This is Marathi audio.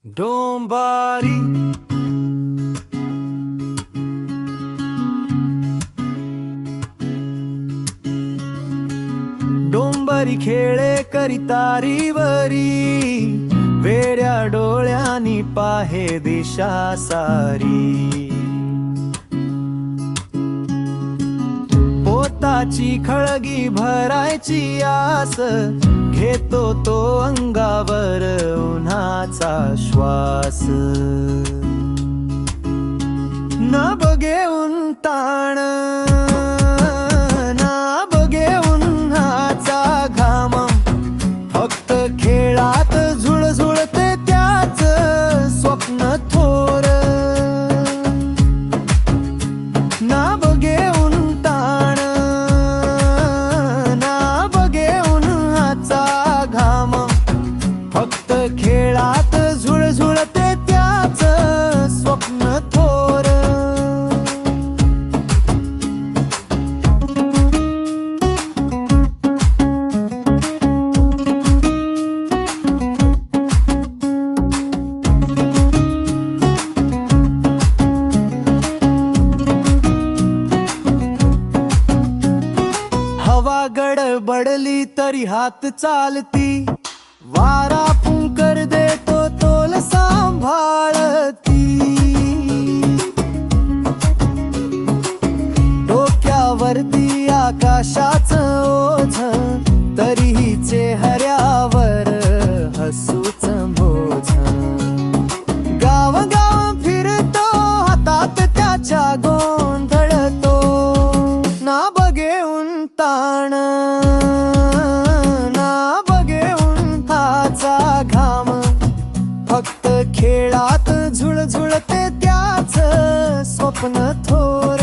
डोंबारी डोंबारी खेळे करी तारीवरी, वेड्या डोळ्यांनी पाहे दिशा सारी. पोताची खळगी भरायची आस, घेतो तो अंगावर उन्हाचा श्वास. ना बघे ऊन ताण, ना बघे उन्हाचा घाम, फक्त खेळात झुळझुळते त्याच स्वप्न थोर. ना बघे ऊन ताण, ना बघे उन्हाचा घाम, फक्त खेळात झुळझुळते त्याच स्वप्न थोर. हवा गडबडली तरी हात चालती, वारा फुंकर देतो तोल सांभाळती. डोक्यावरती आकाशाचं ओझ, तरीही चेहऱ्यावर हसूच बोझ. गाव फिरतो हातात त्याच्या गोंधळतो, ना बघे ऊन ताण, ना बघे उन्हाचा घाम, फक्त खेळात झुळझुळते त्याच स्वप्न थोर.